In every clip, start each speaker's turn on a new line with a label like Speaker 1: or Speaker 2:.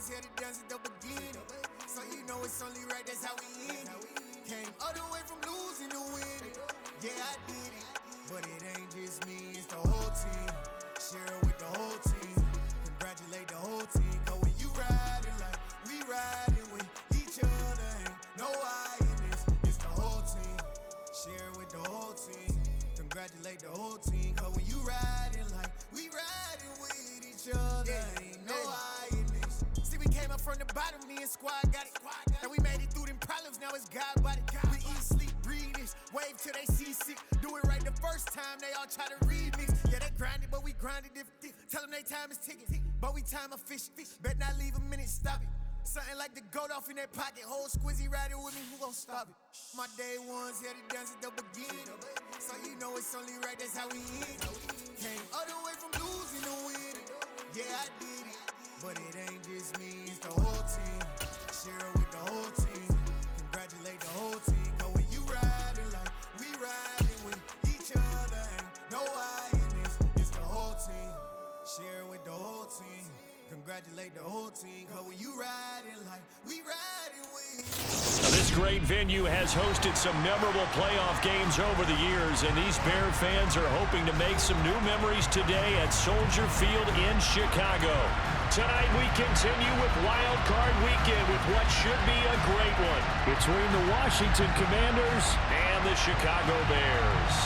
Speaker 1: ones had it done since the beginning. So you know it's only right, that's how we end it. Came all the way from losing to winning. Yeah, I did it, but it ain't just me, it's the whole team. Share it with the whole team. Congratulate the whole team. Cause when you riding like we riding with each other, ain't no I in this, it's the whole team. Share it with the whole team. Congratulate the whole team. Cause when you riding like we riding with each other, ain't no I in this. See, we came up from the bottom, me and squad got it. And we made it through them problems, now it's God body. We eat, sleep, breathe this, wave till they see sick. Do it right the first time, they all try to remix. Yeah, they grinded, but we grinded different. Tell them they time is ticking, but we time efficient. Bet not leave a minute, stop it. Something like the goat off in their pocket. Whole squizzy riding with me, who gon' stop it? My day ones had it done since the beginning. So you know it's only right, that's how we end it. Came all the way from losing to winning. Yeah, I did it, but it ain't just me, it's the whole team. Share it with the whole team. Congratulate the whole team. Cause when you riding like we riding with each other, ain't no I in this, it's the whole team. Share it with the whole team. Congratulate the whole team. Cause when you riding like we riding with.
Speaker 2: Now, this great venue has hosted some memorable playoff games over the years, and these Bear fans are hoping to make some new memories today at Soldier Field in Chicago. Tonight we continue with Wild Card Weekend with what should be a great one between the Washington Commanders and the Chicago Bears.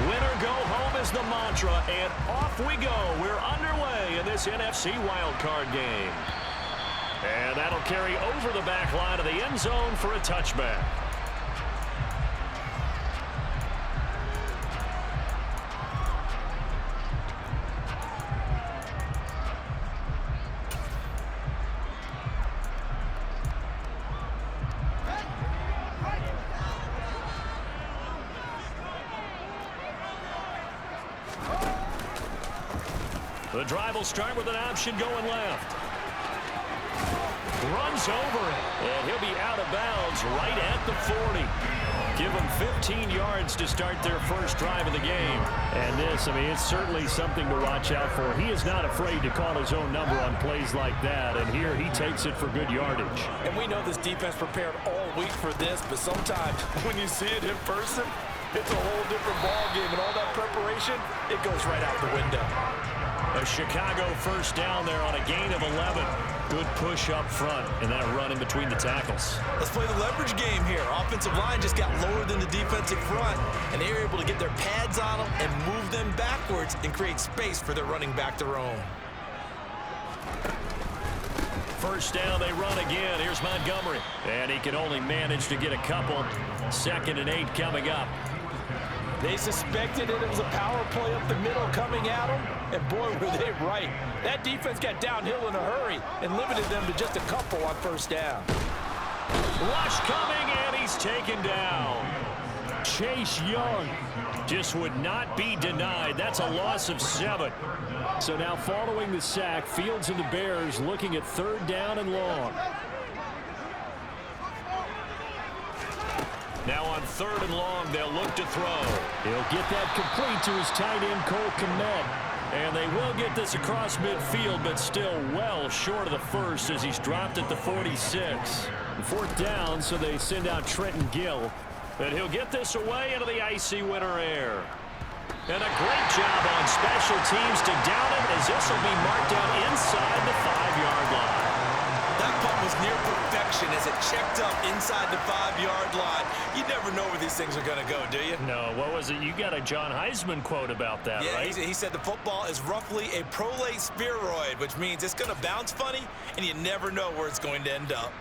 Speaker 2: Winner go home is the mantra, and off we go. We're underway in this NFC wildcard game. And that'll carry over the back line of the end zone for a touchback. The drive will start with an option going left. Runs over it, and he'll be out of bounds right at the 40. Give them 15 yards to start their first drive of the game. And this, I mean, it's certainly something to watch out for. He is not afraid to call his own number on plays like that, and here he takes it for good yardage.
Speaker 3: And we know this defense prepared all week for this, but sometimes when you see it in person, it's a whole different ballgame, and all that preparation, it goes right out the window.
Speaker 2: A Chicago first down there on a gain of 11. Good push up front, and that run in between the tackles.
Speaker 3: Let's play the leverage game here. Offensive line just got lower than the defensive front, and they were able to get their pads on them and move them backwards and create space for their running back to roam.
Speaker 2: First down, they run again. Here's Montgomery, and he can only manage to get a couple. 2nd and 8 coming up.
Speaker 3: They suspected it was a power play up the middle coming at them, and boy, were they right. That defense got downhill in a hurry and limited them to just a couple on first down.
Speaker 2: Rush coming, and he's taken down. Chase Young just would not be denied. That's a loss of 7. So now following the sack, Fields and the Bears looking at 3rd down and long. Now on 3rd and long, they'll look to throw. He'll get that complete to his tight end, Cole Kmet. And they will get this across midfield, but still well short of the first as he's dropped at the 46. 4th down, so they send out Trenton Gill. And he'll get this away into the icy winter air. And a great job on special teams to down it, as this will be marked down inside the 5-yard line.
Speaker 3: That punt was near perfection as it checked up inside the 5-yard line. You never know where these things are going to go, do you?
Speaker 2: No, what was it? You got a John Heisman quote about that, right?
Speaker 3: Yeah, he said the football is roughly a prolate spheroid, which means it's going to bounce funny, and you never know where it's going to end up.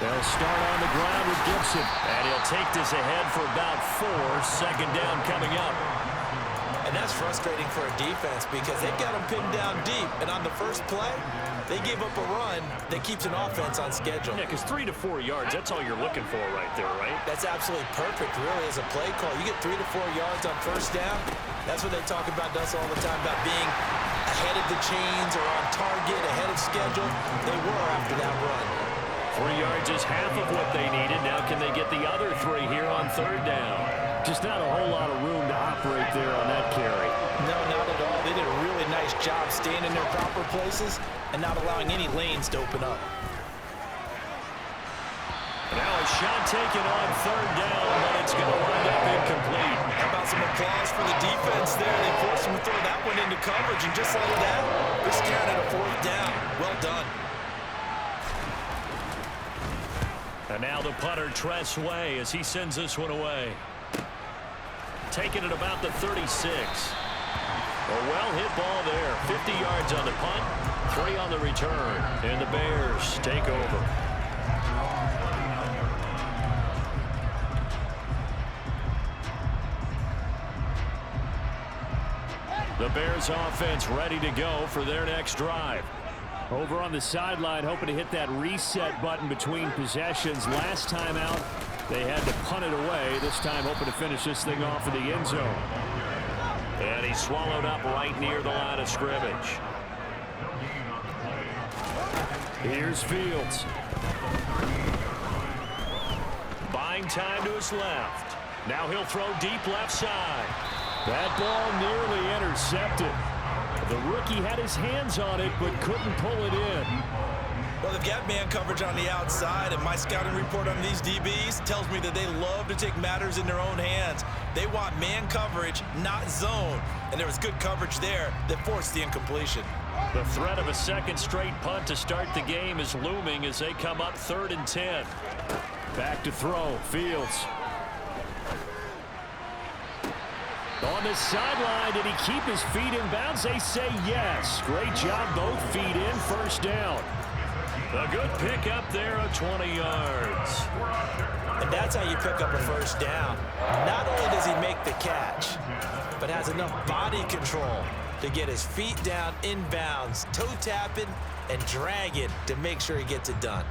Speaker 2: They'll start on the ground with Gibson, and he'll take this ahead for about 4. 2nd down coming up.
Speaker 3: And that's frustrating for a defense because they've got them pinned down deep, and on the first play, They gave up a run that keeps an offense on schedule.
Speaker 2: Yeah, because 3 to 4 yards, that's all you're looking for right there, right?
Speaker 3: That's absolutely perfect, really, as a play call. You get 3 to 4 yards on first down. That's what they talk about us all the time, about being ahead of the chains or on target, ahead of schedule. They were after that run.
Speaker 2: 3 yards is half of what they needed. Now can they get the other 3 here on third down? Just not a whole lot of room to operate there on that carry.
Speaker 3: No, not at all. They did a really nice job staying in their proper places and not allowing any lanes to open up.
Speaker 2: Now a shot taken on third down, but it's going to wind up incomplete.
Speaker 3: How about some applause for the defense there? They forced him to throw that one into coverage, and just like that, they're scared at a fourth down. Well done.
Speaker 2: And now the punter, Tress Way, as he sends this one away. Taking it about the 36. A well-hit ball there. 50 yards on the punt, 3 on the return. And the Bears take over. The Bears offense ready to go for their next drive. Over on the sideline, hoping to hit that reset button between possessions. Last time out, they had to punt it away. This time hoping to finish this thing off in the end zone. And he's swallowed up right near the line of scrimmage. Here's Fields. Buying time to his left. Now he'll throw deep left side. That ball nearly intercepted. The rookie had his hands on it, but couldn't pull it in.
Speaker 3: Well, they've got man coverage on the outside, and my scouting report on these DBs tells me that they love to take matters in their own hands. They want man coverage, not zone. And there was good coverage there that forced the incompletion.
Speaker 2: The threat of a second straight punt to start the game is looming as they come up 3rd and 10. Back to throw, Fields. On the sideline, did he keep his feet in bounds? They say yes. Great job, both feet in, first down. A good pick up there of 20 yards.
Speaker 3: And that's how you pick up a first down. Not only does he make the catch, but has enough body control to get his feet down in bounds, toe tapping and dragging to make sure he gets it done.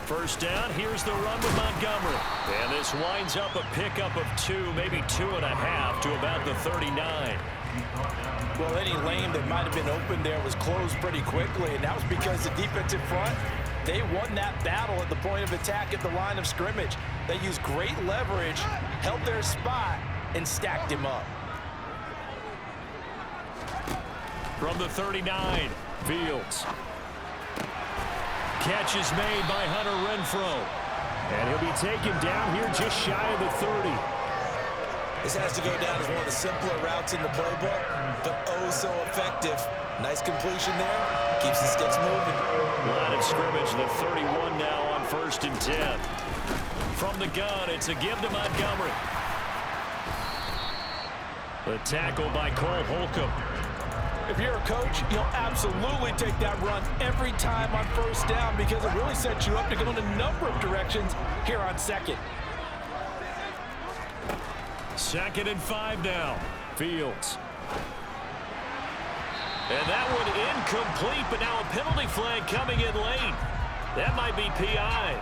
Speaker 2: First down, here's the run with Montgomery. And this winds up a pickup of 2, maybe 2.5 to about the 39.
Speaker 3: Well, any lane that might have been open there was closed pretty quickly, and that was because the defensive front, they won that battle at the point of attack at the line of scrimmage. They used great leverage, held their spot, and stacked him up.
Speaker 2: From the 39, Fields. Catch is made by Hunter Renfrow. And he'll be taken down here just shy of the 30.
Speaker 3: This has to go down as one of the simpler routes in the playbook, but oh so effective. Nice completion there. Keeps the sticks moving.
Speaker 2: Line of scrimmage, the 31 now on 1st and 10. From the gun, it's a give to Montgomery. The tackle by Cole Holcomb.
Speaker 3: If you're a coach, you'll absolutely take that run every time on first down because it really sets you up to go in a number of directions here on second.
Speaker 2: 2nd and 5 now. Fields. And that one incomplete, but now a penalty flag coming in late. That might be PI.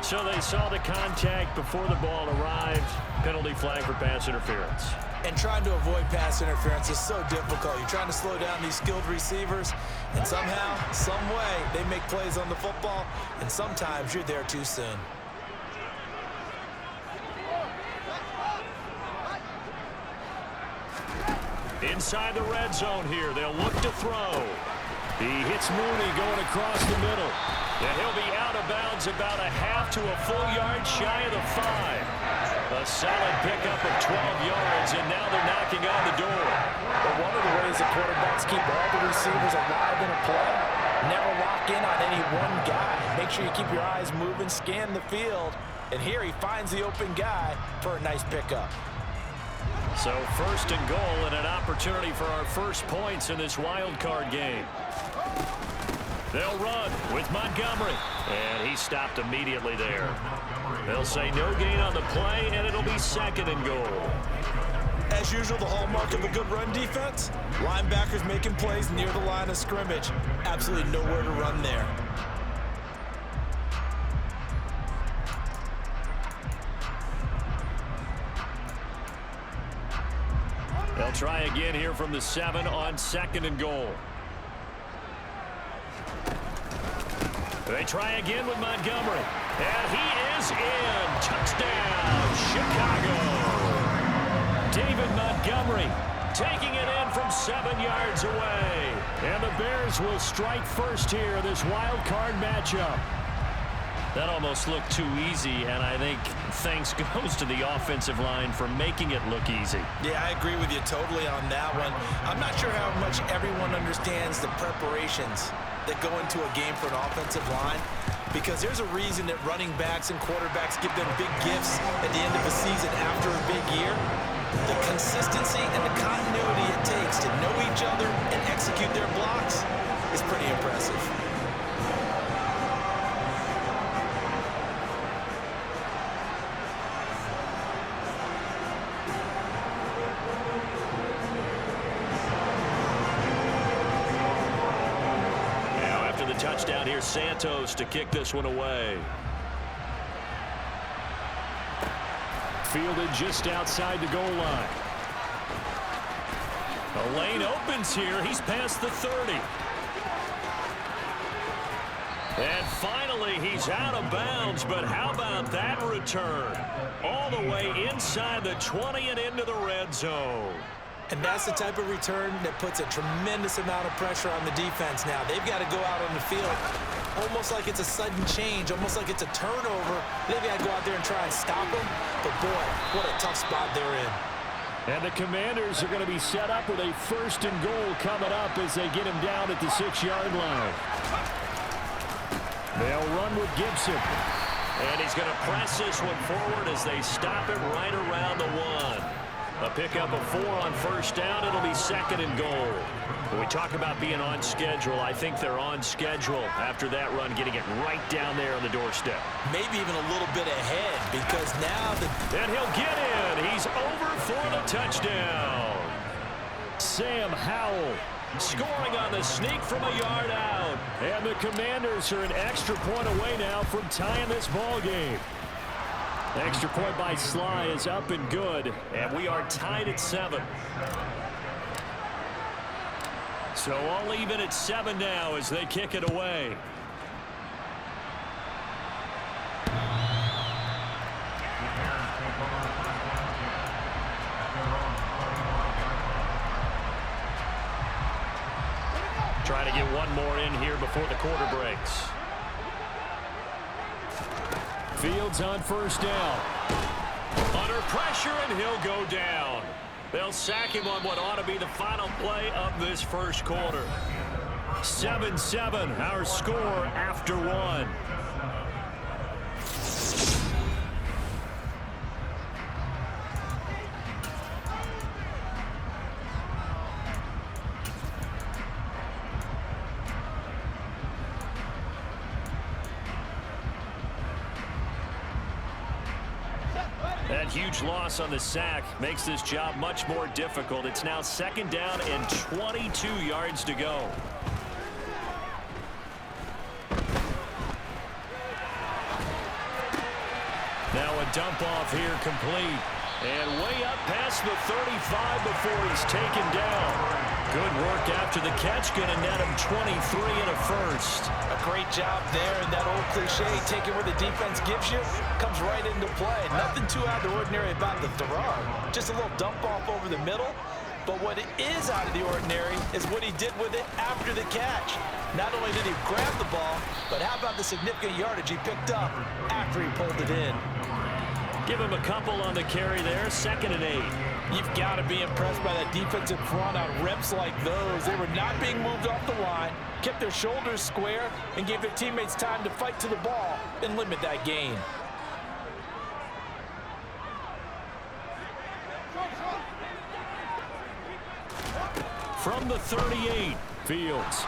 Speaker 2: So they saw the contact before the ball arrived. Penalty flag for pass interference.
Speaker 3: And trying to avoid pass interference is so difficult. You're trying to slow down these skilled receivers, and somehow, some way, they make plays on the football, and sometimes you're there too soon.
Speaker 2: Inside the red zone here, they'll look to throw. He hits Mooney going across the middle. And he'll be out of bounds about a half to a full yard shy of the 5. A solid pickup of 12 yards, and now they're knocking on the door.
Speaker 3: But one of the ways that quarterbacks keep all the receivers alive in a play, never lock in on any one guy. Make sure you keep your eyes moving, scan the field, and here he finds the open guy for a nice pickup.
Speaker 2: So 1st and goal and an opportunity for our first points in this wild card game. They'll run with Montgomery, and he stopped immediately there. They'll say no gain on the play, and it'll be 2nd and goal.
Speaker 3: as usual, the hallmark of a good run defense. Linebackers making plays near the line of scrimmage. Absolutely nowhere to run there.
Speaker 2: They'll try again here from the 7 on 2nd and goal. They try again with Montgomery. And he is in. Touchdown, Chicago. David Montgomery taking it in from 7 yards away. And the Bears will strike first here in this wild card matchup. That almost looked too easy, and I think thanks goes to the offensive line for making it look easy.
Speaker 3: Yeah, I agree with you totally on that one. I'm not sure how much everyone understands the preparations that go into a game for an offensive line, because there's a reason that running backs and quarterbacks give them big gifts at the end of a season after a big year. The consistency and the continuity it takes to know each other and execute their blocks is pretty impressive.
Speaker 2: Touchdown here, Santos to kick this one away. Fielded just outside the goal line. The lane opens here. He's past the 30. And finally, he's out of bounds, but how about that return? All the way inside the 20 and into the red zone.
Speaker 3: And that's the type of return that puts a tremendous amount of pressure on the defense now. They've got to go out on the field almost like it's a sudden change, almost like it's a turnover. They've got to go out there and try and stop them. But, boy, what a tough spot they're in.
Speaker 2: And the Commanders are going to be set up with a 1st and goal coming up as they get him down at the 6-yard line. They'll run with Gibson. And he's going to press this one forward as they stop it right around the 1. A pickup of 4 on 1st down. It'll be 2nd and goal. When we talk about being on schedule, I think they're on schedule after that run, getting it right down there on the doorstep.
Speaker 3: Maybe even a little bit ahead, because now
Speaker 2: and he'll get in. He's over for the touchdown. Sam Howell scoring on the sneak from a yard out. And the Commanders are an extra point away now from tying this ball game. Extra point by Sly is up and good, and we are tied at 7. So all even at 7 now as they kick it away. Trying to get one more in here before the quarter breaks. Fields on 1st down. Under pressure, and he'll go down. They'll sack him on what ought to be the final play of this 1st quarter. 7-7, our score after 1. That huge loss on the sack makes this job much more difficult. It's now 2nd down and 22 yards to go. Now a dump off here complete. And way up past the 35 before he's taken down. Good work after the catch. Going to net him 23 and a 1st.
Speaker 3: A great job there, and that old cliche, taking where the defense gives you, comes right into play. Nothing too out of the ordinary about the throw. Just a little dump off over the middle. But what is out of the ordinary is what he did with it after the catch. Not only did he grab the ball, but how about the significant yardage he picked up after he pulled it in.
Speaker 2: Give him a couple on the carry there, 2nd and 8.
Speaker 3: You've got to be impressed by that defensive front on reps like those. They were not being moved off the line, kept their shoulders square, and gave their teammates time to fight to the ball and limit that gain.
Speaker 2: From the 38, Fields.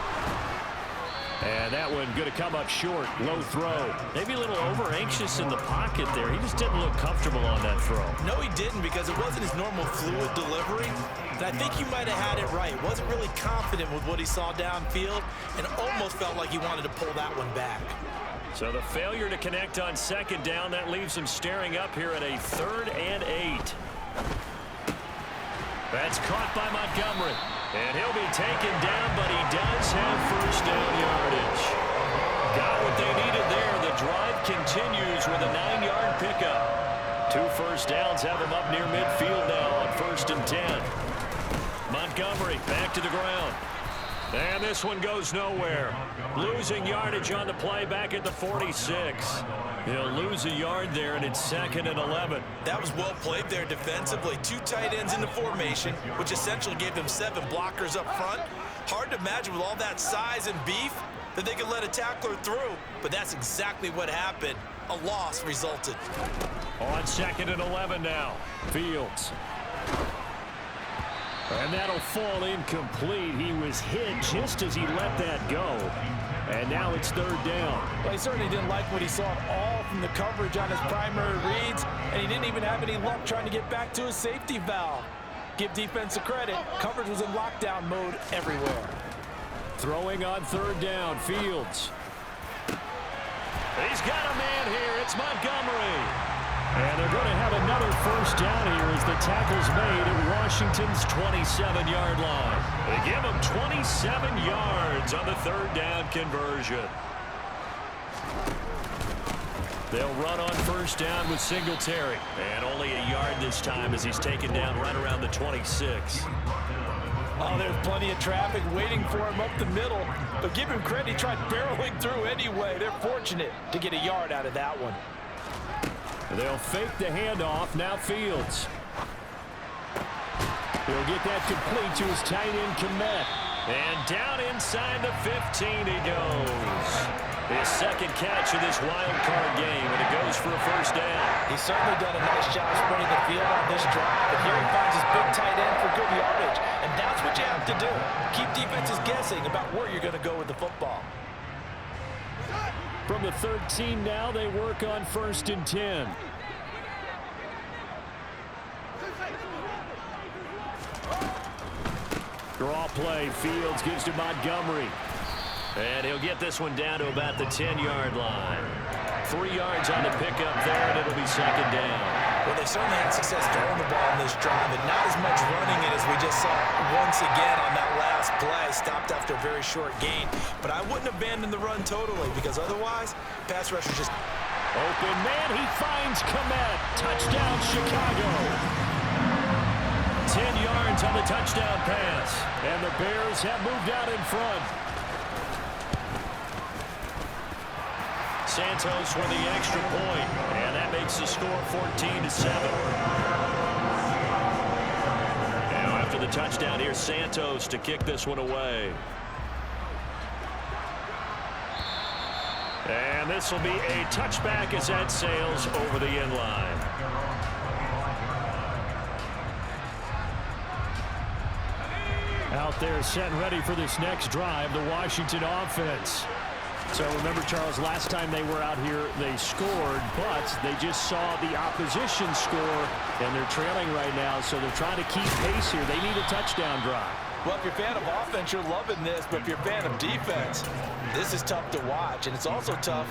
Speaker 2: And that one going to come up short. Low throw. Maybe a little over-anxious in the pocket there. He just didn't look comfortable on that throw.
Speaker 3: No, he didn't, because it wasn't his normal fluid delivery. And I think he might have had it right. Wasn't really confident with what he saw downfield and almost felt like he wanted to pull that one back.
Speaker 2: So the failure to connect on second down, that leaves him staring up here at a 3rd and 8. That's caught by Montgomery. And he'll be taken down, but he does have first down yardage. Got what they needed there. The drive continues with a 9-yard pickup. 2 first downs have him up near midfield now on 1st and 10. Montgomery back to the ground. And this one goes nowhere. Losing yardage on the play back at the 46. He'll lose a yard there, and it's 2nd and 11.
Speaker 3: That was well played there defensively. 2 tight ends in the formation, which essentially gave them 7 blockers up front. Hard to imagine with all that size and beef that they could let a tackler through, but that's exactly what happened. A loss resulted.
Speaker 2: On 2nd and 11 now. Fields. And that'll fall incomplete. He was hit just as he let that go. And now it's 3rd down.
Speaker 3: Well, he certainly didn't like what he saw at all from the coverage on his primary reads, and he didn't even have any luck trying to get back to his safety valve. Give defense a credit. Coverage was in lockdown mode everywhere.
Speaker 2: Throwing on 3rd down. Fields. He's got a man here. It's Montgomery. And they're going to have another first down here as the tackle's made at Washington's 27-yard line. They give him 27 yards on the 3rd down conversion. They'll run on first down with Singletary. And only a yard this time as he's taken down right around the 26.
Speaker 3: Oh, there's plenty of traffic waiting for him up the middle. But give him credit, he tried barreling through anyway. They're fortunate to get a yard out of that one.
Speaker 2: They'll fake the handoff. Now Fields. He'll get that complete to his tight end, Kmet. And down inside the 15 he goes. His 2nd catch of this wild card game, and it goes for a first down.
Speaker 3: He's certainly done a nice job spreading the field on this drive, but here he finds his big tight end for good yardage. And that's what you have to do. Keep defenses guessing about where you're going to go with the football.
Speaker 2: From the 13 now, they work on 1st and 10. Draw play. Fields gives to Montgomery. And he'll get this one down to about the 10-yard line. 3 yards on the pickup there, and it'll be 2nd down.
Speaker 3: Well, they certainly had success throwing the ball in this drive, and not as much running it as we just saw once again on that last play. Stopped after a very short gain. But I wouldn't abandon the run totally, because otherwise, pass rushers just...
Speaker 2: Open man, he finds Kmet. Touchdown, Chicago. 10 yards on the touchdown pass. And the Bears have moved out in front. Santos with the extra point, and that makes the score 14-7. Now after the touchdown, here's Santos to kick this one away. And this will be a touchback as that sails over the end line. Out there set and ready for this next drive, the Washington offense. So remember, Charles, last time they were out here, they scored, but they just saw the opposition score, and they're trailing right now, so they're trying to keep pace here. They need a touchdown drive.
Speaker 3: Well, if you're a fan of offense, you're loving this, but if you're a fan of defense, this is tough to watch, and it's also tough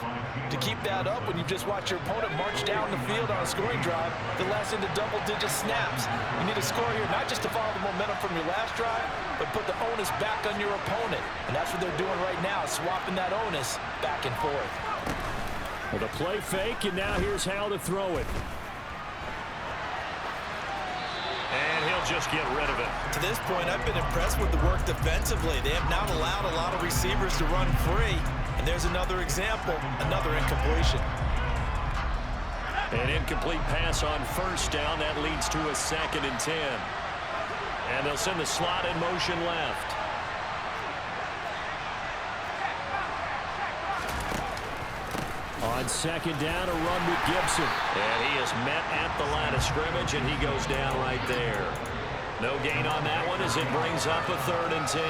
Speaker 3: to keep that up when you just watch your opponent march down the field on a scoring drive that lasts into double-digit snaps. You need a score here, not just to follow the momentum from your last drive, but put the onus back on your opponent, and that's what they're doing right now, swapping that onus back and forth.
Speaker 2: Well, the play fake, and now here's how to throw it. And he'll just get rid of it.
Speaker 3: To this point, I've been impressed with the work defensively. They have not allowed a lot of receivers to run free. And there's another example, another incompletion.
Speaker 2: An incomplete pass on first down. That leads to a 2nd and 10. And they'll send the slot in motion left. On 2nd down, a run with Gibson. And he is met at the line of scrimmage, and he goes down right there. No gain on that one as it brings up a 3rd and 10.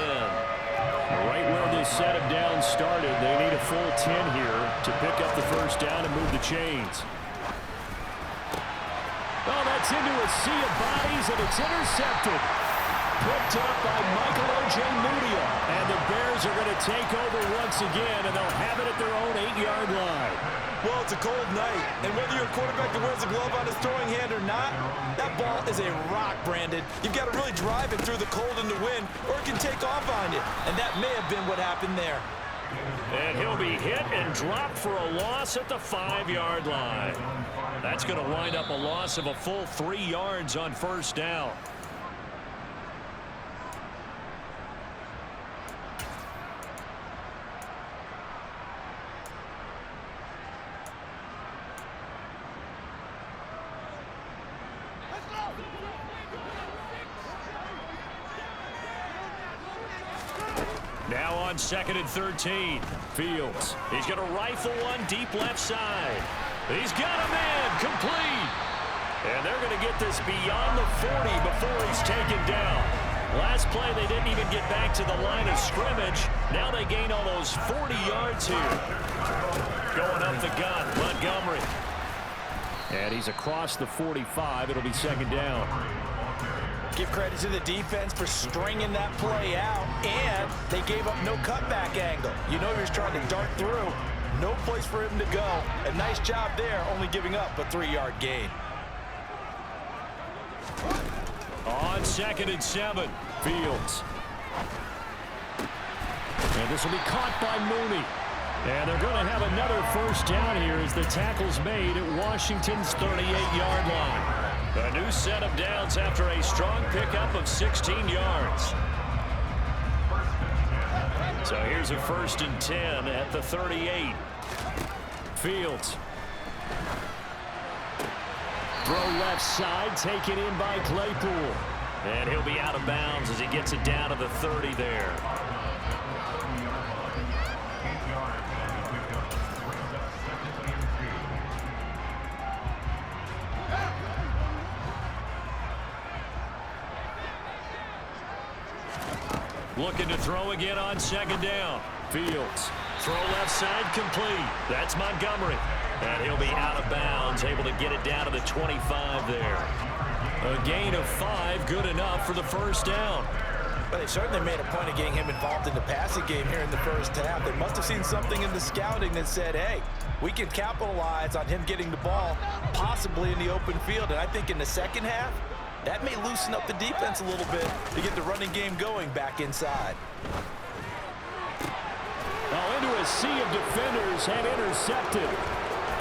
Speaker 2: Right where this set of downs started, they need a full 10 here to pick up the first down and move the chains. Oh, that's into a sea of bodies, and it's intercepted. Picked up by Michael O.J. Mudia. And the Bears are going to take over once again, and they'll have it at their own 8-yard line.
Speaker 3: Well, it's a cold night, and whether you're a quarterback that wears a glove on his throwing hand or not, that ball is a rock, Brandon. You've got to really drive it through the cold and the wind, or it can take off on you. And that may have been what happened there.
Speaker 2: And he'll be hit and dropped for a loss at the 5-yard line. That's going to wind up a loss of a full 3 yards on first down. Now on 2nd and 13. Fields. He's going to rifle one deep left side. He's got a man complete. And they're going to get this beyond the 40 before he's taken down. Last play, they didn't even get back to the line of scrimmage. Now they gain almost 40 yards here. Going up the gun, Montgomery. And he's across the 45. It'll be 2nd down.
Speaker 3: Give credit to the defense for stringing that play out, and they gave up no cutback angle. You know he was trying to dart through. No place for him to go. A nice job there, only giving up a 3-yard gain.
Speaker 2: On 2nd and 7, Fields. And this will be caught by Mooney. And they're going to have another first down here as the tackle's made at Washington's 38-yard line. A new set of downs after a strong pickup of 16 yards. So here's a 1st and 10 at the 38. Fields. Throw left side, taken in by Claypool. And he'll be out of bounds as he gets it down to the 30 there. Looking to throw again on 2nd down. Fields. Throw left side complete. That's Montgomery. And he'll be out of bounds, able to get it down to the 25 there. A gain of 5, good enough for the first down.
Speaker 3: But they certainly made a point of getting him involved in the passing game here in the first half. They must have seen something in the scouting that said, hey, we can capitalize on him getting the ball, possibly in the open field. And I think in the second half, that may loosen up the defense a little bit to get the running game going back inside.
Speaker 2: Oh, into a sea of defenders and intercepted.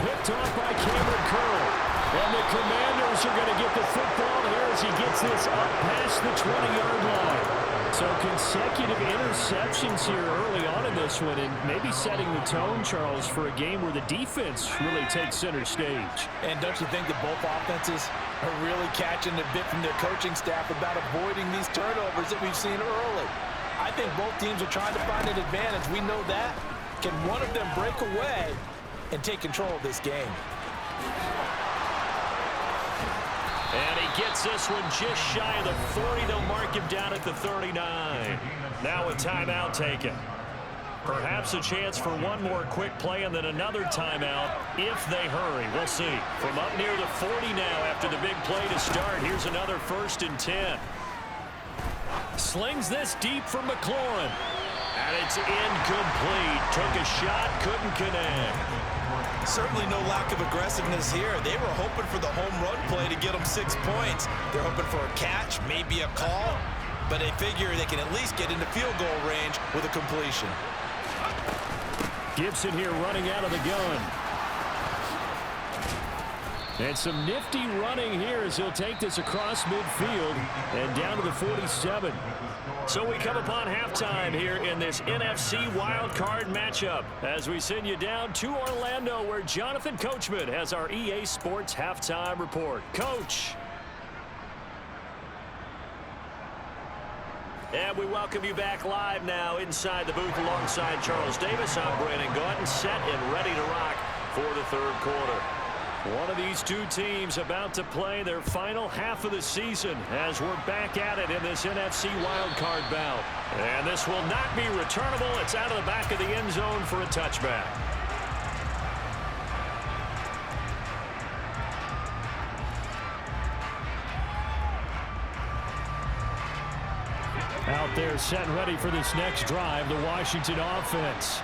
Speaker 2: Picked off by Cameron Curl. And the Commanders are going to get the football here as he gets this up past the 20-yard line. So consecutive interceptions here early on in this one, and maybe setting the tone, Charles, for a game where the defense really takes center stage.
Speaker 3: And don't you think that both offenses are really catching a bit from their coaching staff about avoiding these turnovers that we've seen early? I think both teams are trying to find an advantage. We know that. Can one of them break away and take control of this game?
Speaker 2: And he gets this one just shy of the 40. They'll mark him down at the 39. Now a timeout taken. Perhaps a chance for one more quick play and then another timeout if they hurry. We'll see. From up near the 40 now after the big play to start. Here's another 1st and 10. Slings this deep for McLaurin. And it's incomplete. Took a shot, couldn't connect.
Speaker 3: Certainly no lack of aggressiveness here. They were hoping for the home run play to get them 6 points. They're hoping for a catch, maybe a call, but they figure they can at least get into field goal range with a completion.
Speaker 2: Gibson here running out of the gun. And some nifty running here as he'll take this across midfield and down to the 47. So we come upon halftime here in this NFC wildcard matchup as we send you down to Orlando where Jonathan Coachman has our EA Sports halftime report. Coach. And we welcome you back live now inside the booth alongside Charles Davis. I'm Brandon Gordon, set and ready to rock for the third quarter. One of these two teams about to play their final half of the season as we're back at it in this NFC wildcard bout. And this will not be returnable. It's out of the back of the end zone for a touchback. Out there set and ready for this next drive, the Washington offense.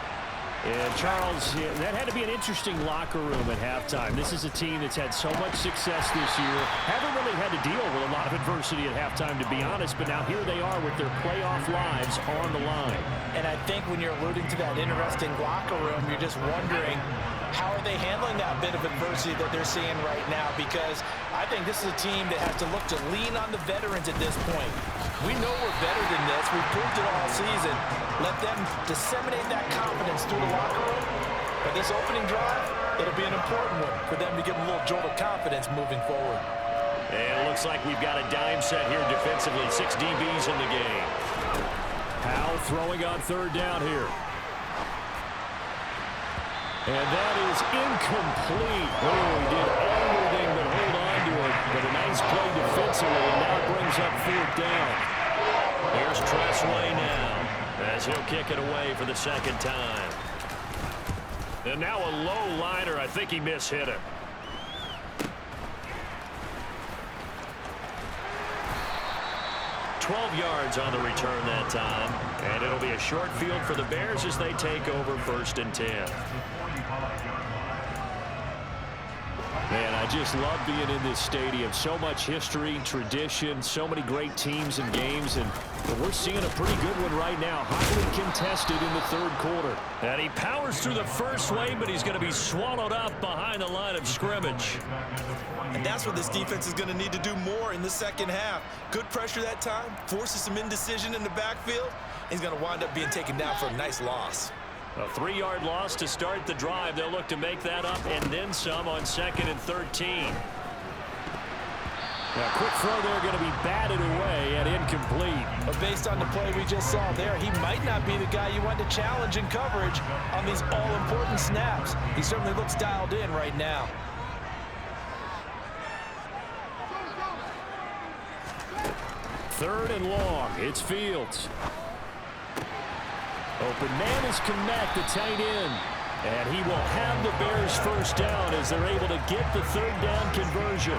Speaker 2: And Charles, that had to be an interesting locker room at halftime. This is a team that's had so much success this year. Haven't really had to deal with a lot of adversity at halftime, to be honest, but now here they are with their playoff lives on the line.
Speaker 3: And I think when you're alluding to that interesting locker room, you're just wondering, how are they handling that bit of adversity that they're seeing right now? Because I think this is a team that has to look to lean on the veterans at this point. We know we're better than this. We've proved it all season. Let them disseminate that confidence through the locker room. But this opening drive, it'll be an important one for them to get a little jolt of confidence moving forward.
Speaker 2: And it looks like we've got a dime set here defensively. 6 DBs in the game. Powell throwing on third down here. And that is incomplete. Oh, he did everything but hold on to it. But a nice play defensively, and now it brings up fourth down. Here's Tressway now as he'll kick it away for the second time. And now a low liner. I think he mishit it. $12 yards on the return that time. And it'll be a short field for the Bears as they take over 1st and 10. Man, I just love being in this stadium. So much history, tradition, so many great teams and games, and we're seeing a pretty good one right now. Highly contested in the third quarter. And he powers through the first wave, but he's going to be swallowed up behind the line of scrimmage.
Speaker 4: And that's what this defense is going to need to do more in the second half. Good pressure that time, forces some indecision in the backfield. He's going to wind up being taken down for a nice loss.
Speaker 2: A 3-yard loss to start the drive. They'll look to make that up and then some on 2nd and 13. Now, quick throw there going to be batted away and incomplete.
Speaker 3: But based on the play we just saw there, he might not be the guy you want to challenge in coverage on these all-important snaps. He certainly looks dialed in right now.
Speaker 2: Third and long. It's Fields. Open man is Kmet, the tight end. And he will have the Bears first down as they're able to get the third down conversion.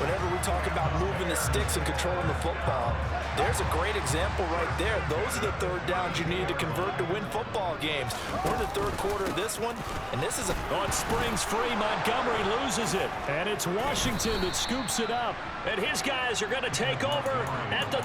Speaker 3: Whenever we talk about moving the sticks and controlling the football, there's a great example right there. Those are the third downs you need to convert to win football games. We're in the third quarter of this one, and this is
Speaker 2: on springs free. Montgomery loses it, and it's Washington that scoops it up. And his guys are going to take over at the...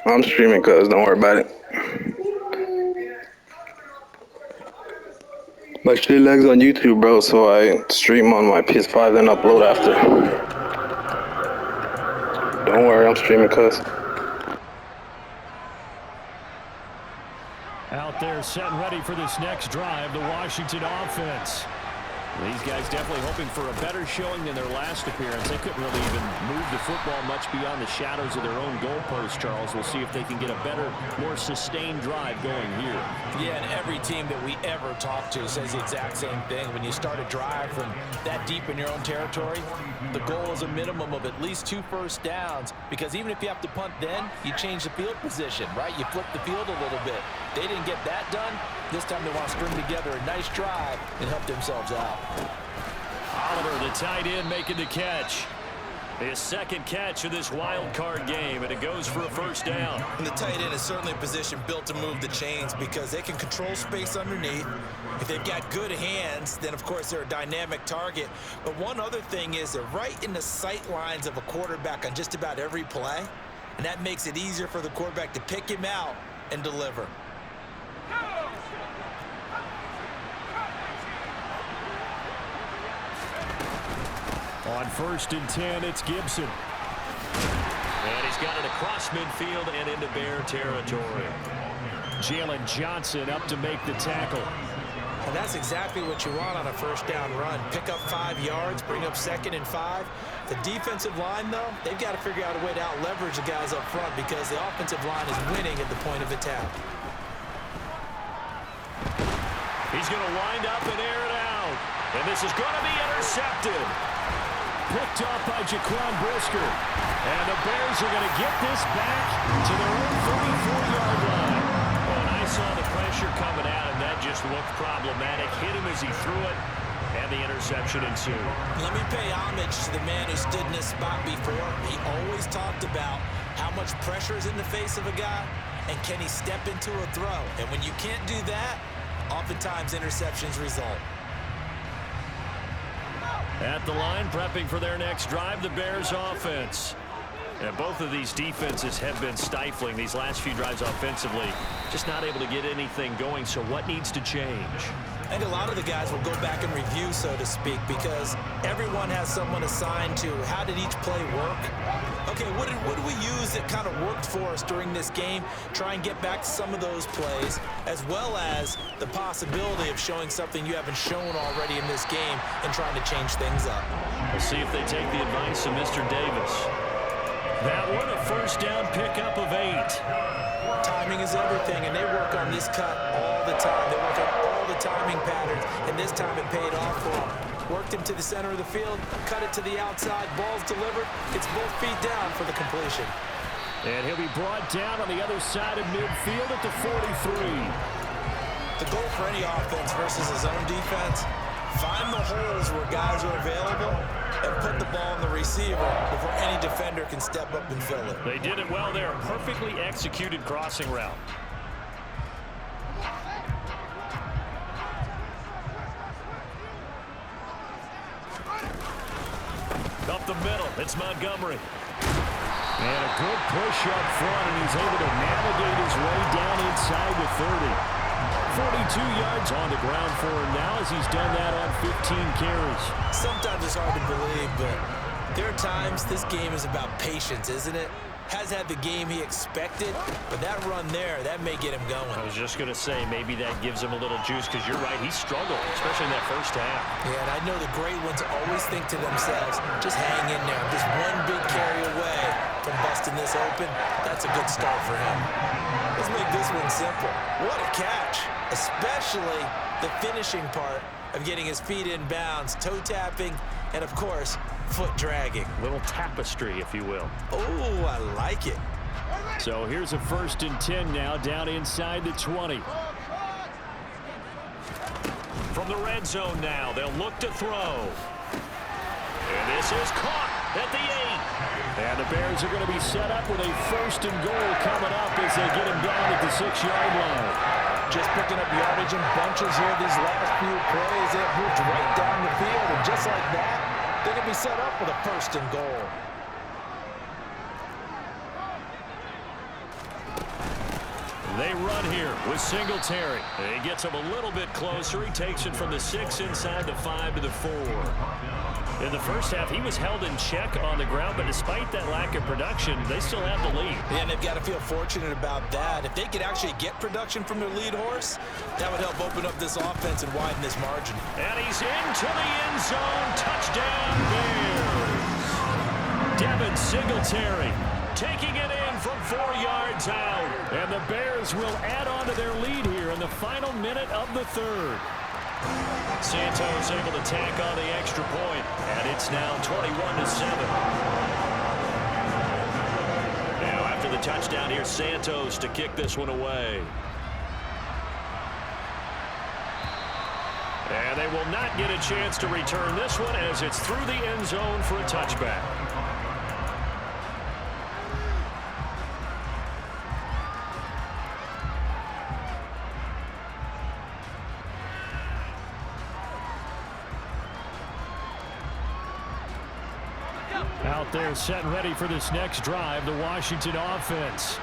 Speaker 5: I'm streaming, cuz. Don't worry about it. My shit lags on YouTube, bro, so I stream on my PS5 then upload after. Don't worry, I'm streaming, cuz.
Speaker 2: Out there set and ready for this next drive, the Washington offense. These guys definitely hoping for a better showing than their last appearance. They couldn't really even move the football much beyond the shadows of their own goalpost, Charles. We'll see if they can get a better, more sustained drive going here.
Speaker 3: Yeah, and every team that we ever talk to says the exact same thing. When you start a drive from that deep in your own territory, the goal is a minimum of at least 2 first downs, because even if you have to punt then, you change the field position, right? You flip the field a little bit. They didn't get that done. This time they want to string together a nice drive and help themselves out.
Speaker 2: Oliver, the tight end, making the catch. His second catch of this wild card game, and it goes for a first down.
Speaker 4: And the tight end is certainly a position built to move the chains because they can control space underneath. If they've got good hands, then of course they're a dynamic target. But one other thing is they're right in the sight lines of a quarterback on just about every play, and that makes it easier for the quarterback to pick him out and deliver.
Speaker 2: On first and 10, it's Gibson. And he's got it across midfield and into Bear territory. Jalen Johnson up to make the tackle.
Speaker 3: And that's exactly what you want on a first down run. Pick up 5 yards, bring up 2nd and 5. The defensive line, though, they've got to figure out a way to out-leverage the guys up front because the offensive line is winning at the point of attack.
Speaker 2: He's going to wind up and air it out. And this is going to be intercepted. Picked up by Jaquan Brisker. And the Bears are going to get this back to their own 34-yard line. And I saw the pressure coming at him. That just looked problematic. Hit him as he threw it, and the interception ensued.
Speaker 4: Let me pay homage to the man who stood in this spot before. He always talked about how much pressure is in the face of a guy, and can he step into a throw. And when you can't do that, oftentimes interceptions result.
Speaker 2: At the line, prepping for their next drive, the Bears offense. And both of these defenses have been stifling these last few drives offensively. Just not able to get anything going, so what needs to change?
Speaker 4: I think a lot of the guys will go back and review, so to speak, because everyone has someone assigned to how did each play work. Okay, what did we use that kind of worked for us during this game? Try and get back to some of those plays, as well as the possibility of showing something you haven't shown already in this game and trying to change things up.
Speaker 2: We'll see if they take the advice of Mr. Davis. That one, a first down pickup of 8.
Speaker 3: Timing is everything, and they work on this cut all the time. They work on all the timing patterns, and this time it paid off for them. Worked him to the center of the field, cut it to the outside, ball's delivered. It's both feet down for the completion.
Speaker 2: And he'll be brought down on the other side of midfield at the 43.
Speaker 4: The goal for any offense versus his own defense, find the holes where guys are available and put the ball in the receiver before any defender can step up and fill it.
Speaker 2: They did it well there. Perfectly executed crossing route. Up the middle, it's Montgomery. And a good push up front, and he's able to navigate his way down inside the 30. 42 yards on the ground for him now as he's done that on 15 carries.
Speaker 4: Sometimes it's hard to believe, but there are times this game is about patience, isn't it? Has had the game he expected, but that run there, that may get him going.
Speaker 2: I was just going to say, maybe that gives him a little juice, because you're right, he struggled, especially in that first half.
Speaker 4: Yeah, and I know the great ones always think to themselves, just hang in there. Just one big carry away from busting this open. That's a good start for him. Let's make this one simple. What a catch, especially the finishing part of getting his feet in bounds, toe tapping, and of course, foot dragging.
Speaker 2: Little tapestry, if you will.
Speaker 4: Oh, I like it.
Speaker 2: So here's a first and 10 now, down inside the 20. From the red zone now, they'll look to throw. And this is caught at the 8. And the Bears are going to be set up with a first and goal coming up as they get him down at the 6-yard line.
Speaker 3: Just picking up yardage in bunches here these last few plays. They have moved right down the field, and just like that, they're going to be set up with a first and goal.
Speaker 2: They run here with Singletary. He gets him a little bit closer. He takes it from the 6 inside the 5 to the 4. In the first half, he was held in check on the ground, but despite that lack of production, they still have the lead.
Speaker 4: Yeah, and they've got to feel fortunate about that. If they could actually get production from their lead horse, that would help open up this offense and widen this margin.
Speaker 2: And he's into the end zone. Touchdown, Bears. Devin Singletary taking it in from 4 yards out. And the Bears will add on to their lead here in the final minute of the 3rd. Santos able to tack on the extra point, and it's now 21-7. Now after the touchdown, here's Santos to kick this one away. And they will not get a chance to return this one as it's through the end zone for a touchback. Out there set and ready for this next drive, the Washington offense.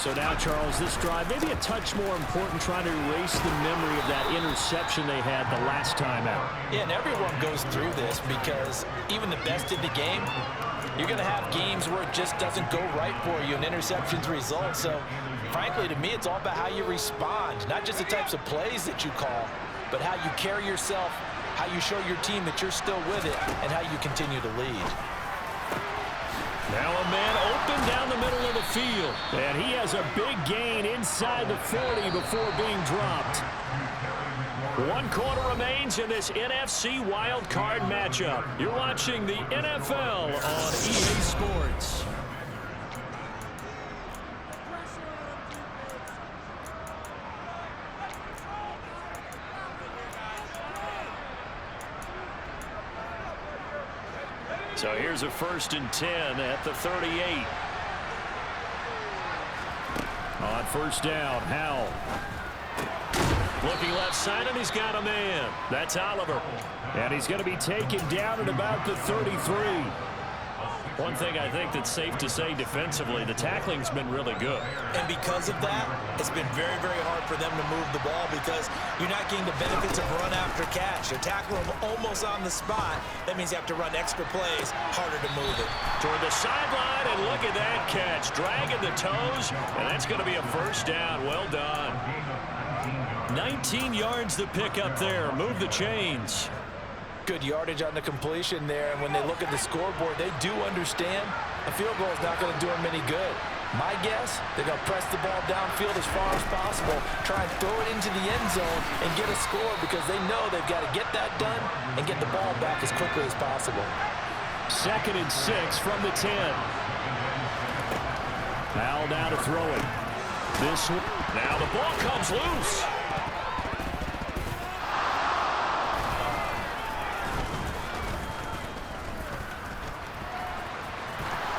Speaker 2: So now, Charles, this drive maybe a touch more important, trying to erase the memory of that interception they had the last time out.
Speaker 3: Yeah, and everyone goes through this because even the best in the game, you're going to have games where it just doesn't go right for you and interceptions result. So, frankly, to me, it's all about how you respond, not just the types of plays that you call, but how you carry yourself, how you show your team that you're still with it, and how you continue to lead.
Speaker 2: Now a man open down the middle of the field. And he has a big gain inside the 40 before being dropped. 1 quarter remains in this NFC Wild Card matchup. You're watching the NFL on EA Sports. So here's a 1st and 10 at the 38. On 1st down, Howell. Looking left side, and he's got a man. That's Oliver. And he's going to be taken down at about the 33. One thing I think that's safe to say defensively, the tackling's been really good.
Speaker 4: And because of that, it's been very, very hard for them to move the ball because you're not getting the benefits of run after catch. You're tackling them almost on the spot. That means you have to run extra plays, harder to move it.
Speaker 2: Toward the sideline, and look at that catch. Dragging the toes, and that's going to be a 1st down. Well done. 19 yards to pick up there. Move the chains.
Speaker 3: Good yardage on the completion there, and when they look at the scoreboard, they do understand a field goal is not going to do them any good. My guess, they're going to press the ball downfield as far as possible, try and throw it into the end zone and get a score because they know they've got to get that done and get the ball back as quickly as possible.
Speaker 2: 2nd and 6 from the 10. Howell now to throw it. This one. Now the ball comes loose.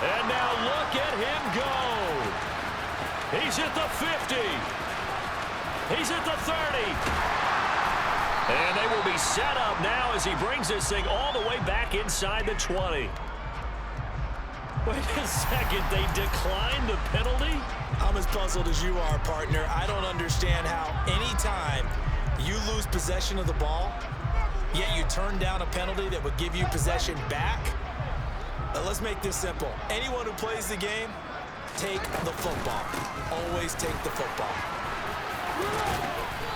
Speaker 2: And now look at him go. He's at the 50. He's at the 30. And they will be set up now as he brings this thing all the way back inside the 20. Wait a second, they declined the penalty?
Speaker 4: I'm as puzzled as you are, partner. I don't understand how anytime you lose possession of the ball, yet you turn down a penalty that would give you possession back. Let's make this simple. Anyone who plays the game, take the football. Always take the football.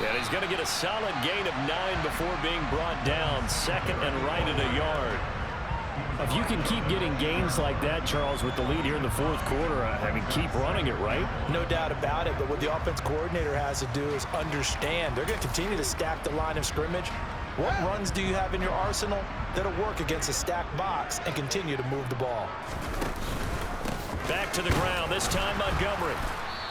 Speaker 2: And he's going to get a solid gain of 9 before being brought down. 2nd and right at a yard. If you can keep getting gains like that, Charles, with the lead here in the 4th quarter, I mean, keep running it, right?
Speaker 3: No doubt about it, but what the offense coordinator has to do is understand they're going to continue to stack the line of scrimmage. What runs do you have in your arsenal that'll work against a stacked box and continue to move the ball?
Speaker 2: Back to the ground, this time Montgomery.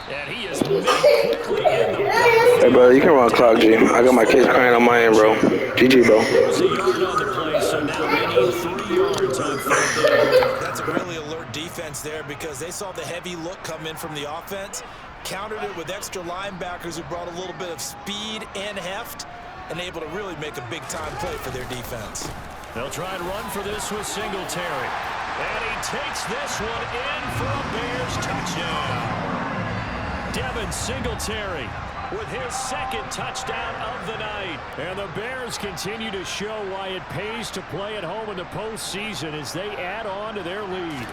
Speaker 2: And he is quickly in the back.
Speaker 5: Hey, bro, you can run clock, G. I got my kids crying on my end, bro. GG, bro.
Speaker 2: There's a yard on the play, so now they need 3 yards on 3rd down.
Speaker 4: That's a really alert defense there because they saw the heavy look come in from the offense, countered it with extra linebackers who brought a little bit of speed and heft, and able to really make a big-time play for their defense.
Speaker 2: They'll try and run for this with Singletary. And he takes this one in for a Bears touchdown. Devin Singletary with his 2nd touchdown of the night. And the Bears continue to show why it pays to play at home in the postseason as they add on to their lead.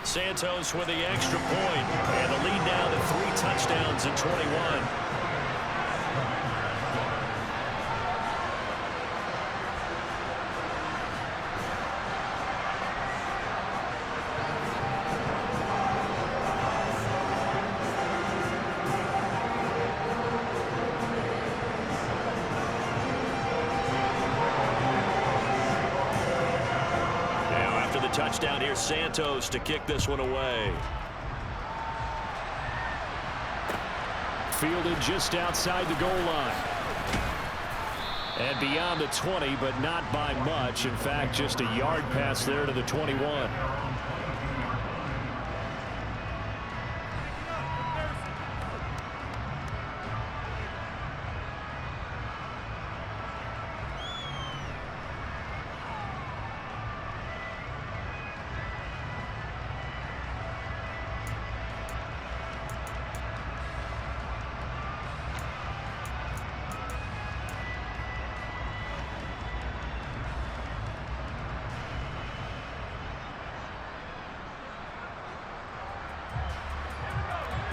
Speaker 2: Santos with the extra point, and the lead now to 3 touchdowns at 21. Touchdown here, Santos to kick this one away. Fielded just outside the goal line. And beyond the 20, but not by much. In fact, just a yard pass there to the 21.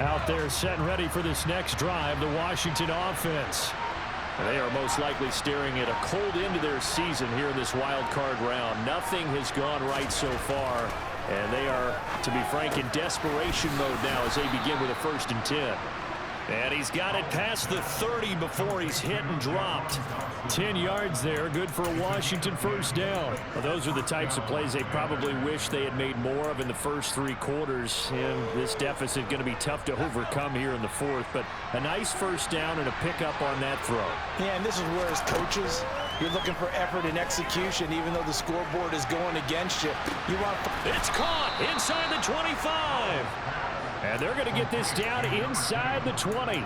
Speaker 2: Out there set and ready for this next drive, the Washington offense. They are most likely staring at a cold end to their season here in this wild card round. Nothing has gone right so far, and they are, to be frank, in desperation mode now as they begin with a 1st and 10. And he's got it past the 30 before he's hit and dropped. 10 yards there, good for a Washington 1st down. Well, those are the types of plays they probably wish they had made more of in the first 3 quarters. And this deficit going to be tough to overcome here in the 4th. But a nice 1st down and a pickup on that throw.
Speaker 3: Yeah, and this is where as coaches, you're looking for effort and execution, even though the scoreboard is going against you.
Speaker 2: It's caught inside the 25. And they're going to get this down inside the 20.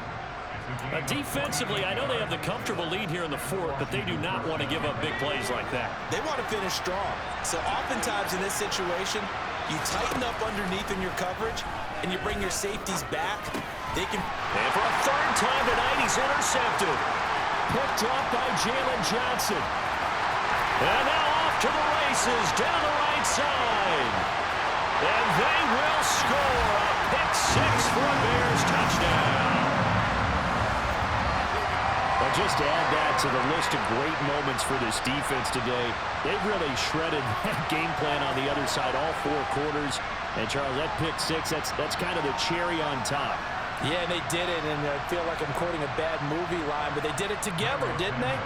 Speaker 2: Defensively, I know they have the comfortable lead here in the 4th, but they do not want to give up big plays like that.
Speaker 4: They want to finish strong. So oftentimes in this situation, you tighten up underneath in your coverage, and you bring your safeties back. They can.
Speaker 2: And for a 3rd time tonight, he's intercepted. Picked up by Jalen Johnson. And now off to the races down the right side. And they will score a pick 6 for a Bears touchdown. Well, just to add that to the list of great moments for this defense today, they've really shredded that game plan on the other side all 4 quarters. And, Charles, that pick 6, that's kind of the cherry on top.
Speaker 3: Yeah, and they did it, and I feel like I'm quoting a bad movie line, but they did it together, didn't they?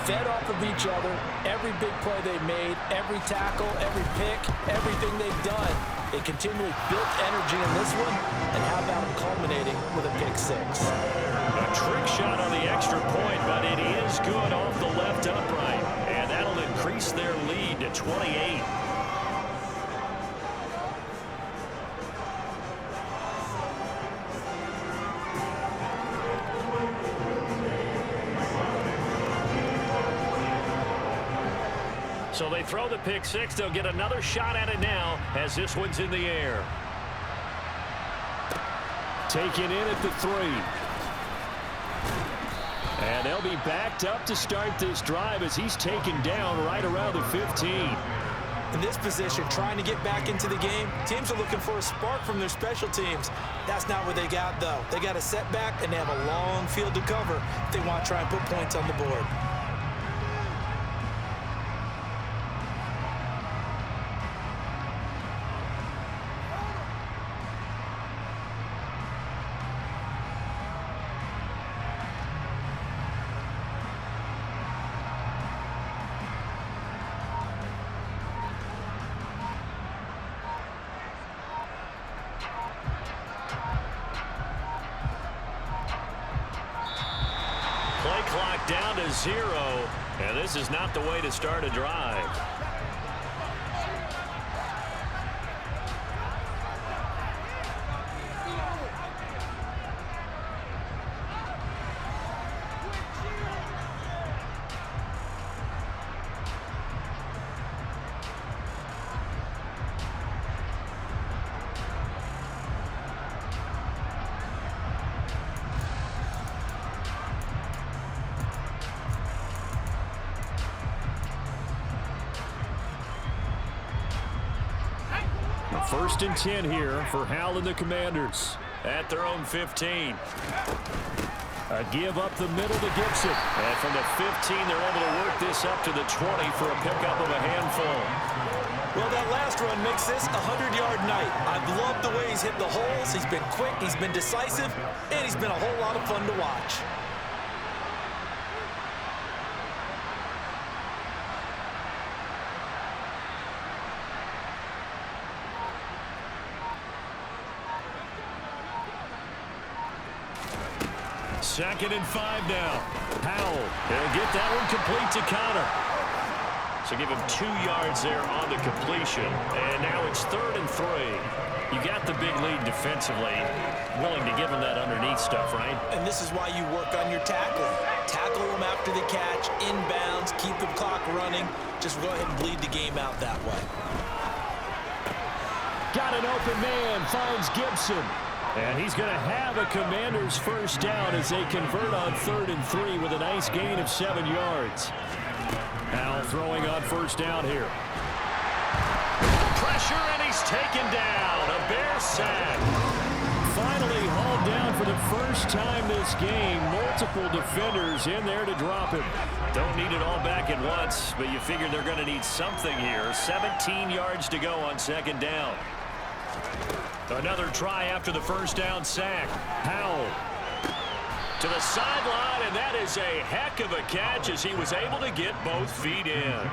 Speaker 3: Fed off of each other, every big play they made, every tackle, every pick, everything they've done. They continually built energy in this one, and how about them culminating with a pick 6?
Speaker 2: A trick shot on the extra point, but it is good off the left upright, and that'll increase their lead to 28. So they throw the pick 6. They'll get another shot at it now as this one's in the air. Taken in at the 3. And they'll be backed up to start this drive as he's taken down right around the 15.
Speaker 4: In this position, trying to get back into the game, teams are looking for a spark from their special teams. That's not what they got, though. They got a setback, and they have a long field to cover if they want to try and put points on the board.
Speaker 2: Play clock down to 0, and this is not the way to start a drive. First and 10 here for Hal and the Commanders at their own 15. A give up the middle to Gibson. And from the 15, they're able to work this up to the 20 for a pickup of a handful.
Speaker 4: Well, that last run makes this a 100-yard night. I've loved the way he's hit the holes. He's been quick, he's been decisive, and he's been a whole lot of fun to watch.
Speaker 2: Second and 5 now. Powell, he'll get that one complete to Connor. So give him 2 yards there on the completion. And now it's 3rd and 3. You got the big lead defensively. Willing to give him that underneath stuff, right?
Speaker 4: And this is why you work on your tackling. Tackle them after the catch, inbounds, keep the clock running. Just go ahead and bleed the game out that way.
Speaker 2: Got an open man, finds Gibson. And he's going to have a Commander's first down as they convert on 3rd and 3 with a nice gain of 7 yards. Now throwing on first down here. Pressure, and he's taken down. A Bear sack. Finally hauled first time this game, multiple defenders in there to drop him. Don't need it all back at once, but you figure they're going to need something here. 17 yards to go on second down. Another try after the first down sack. Howell to the sideline, and that is a heck of a catch as he was able to get both feet in.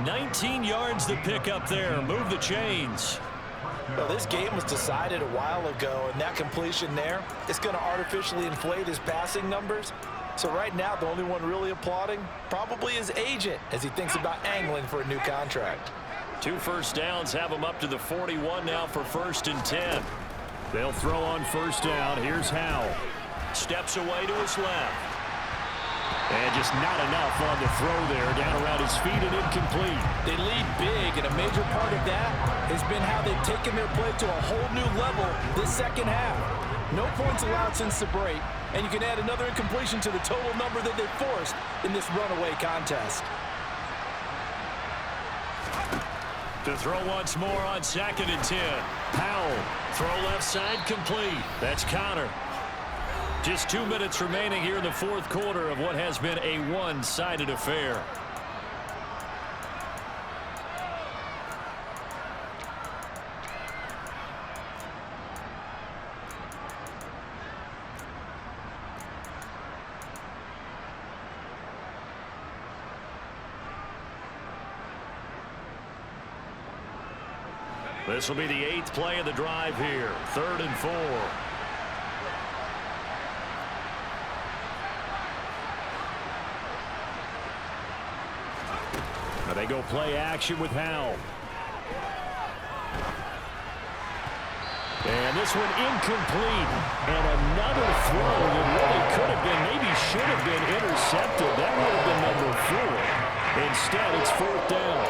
Speaker 2: 19 yards to pick up there. Move the chains.
Speaker 3: Well, this game was decided a while ago, and that completion there is going to artificially inflate his passing numbers. So right now, the only one really applauding probably his agent as he thinks about angling for a new contract.
Speaker 2: 2 first downs have him up to the 41 now for 1st and 10. They'll throw on first down. Here's Howell. Steps away to his left. And just not enough on the throw there. Down around his feet and incomplete.
Speaker 3: They lead big, and a major part of that has been how they've taken their play to a whole new level this second half. No points allowed since the break, and you can add another incompletion to the total number that they forced in this runaway contest.
Speaker 2: To throw once more on 2nd and 10. Howell. Throw left side complete. That's Connor. Just 2 minutes remaining here in the 4th quarter of what has been a one-sided affair. This will be the 8th play of the drive here. 3rd and 4. They go play action with Howell. And this one incomplete. And another throw that really could have been, maybe should have been intercepted. That would have been number 4. Instead, it's 4th down.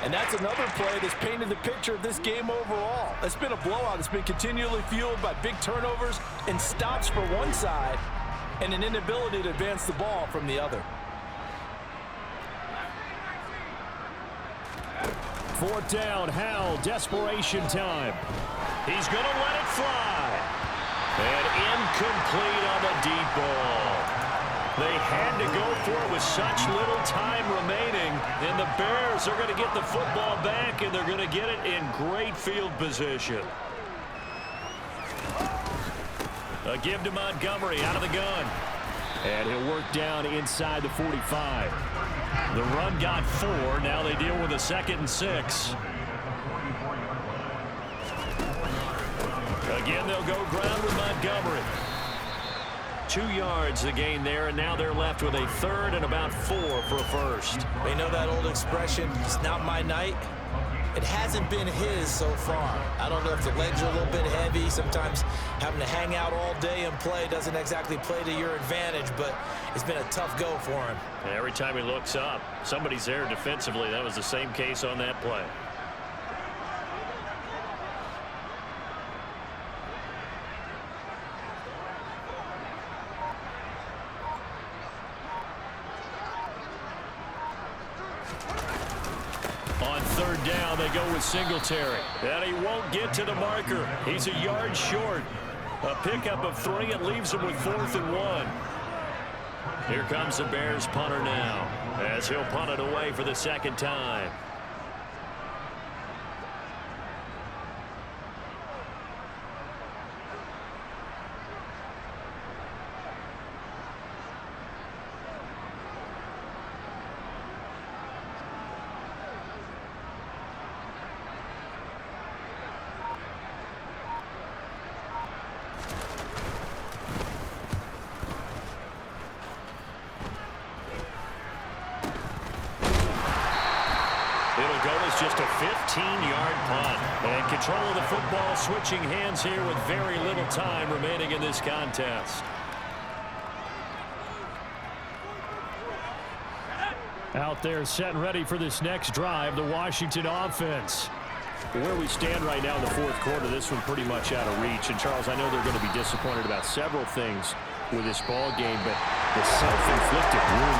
Speaker 3: And that's another play that's painted the picture of this game overall. It's been a blowout. It's been continually fueled by big turnovers and stops for one side and an inability to advance the ball from the other.
Speaker 2: 4th down, Howell, desperation time. He's going to let it fly. And incomplete on the deep ball. They had to go for it with such little time remaining, and the Bears are going to get the football back, and they're going to get it in great field position. A give to Montgomery out of the gun. And he'll work down inside the 45. The run got 4. Now they deal with a 2nd and 6. Again, they'll go ground with Montgomery. 2 yards the gain there, and now they're left with a 3rd and about 4 for a first.
Speaker 4: You know that old expression, it's not my night? It hasn't been his so far. I don't know if the legs are a little bit heavy. Sometimes having to hang out all day and play doesn't exactly play to your advantage, but it's been a tough go for him.
Speaker 2: And every time he looks up, somebody's there defensively. That was the same case on that play. On 3rd down, they go with Singletary. And he won't get to the marker. He's a yard short. A pickup of 3. It leaves him with 4th and 1. Here comes the Bears punter now, as he'll punt it away for the 2nd time. It'll go as just a 15-yard punt. And control of the football switching hands here with very little time remaining in this contest. Out there set and ready for this next drive, the Washington offense. Where we stand right now in the 4th quarter, this one pretty much out of reach. And, Charles, I know they're going to be disappointed about several things with this ball game, but the self-inflicted wound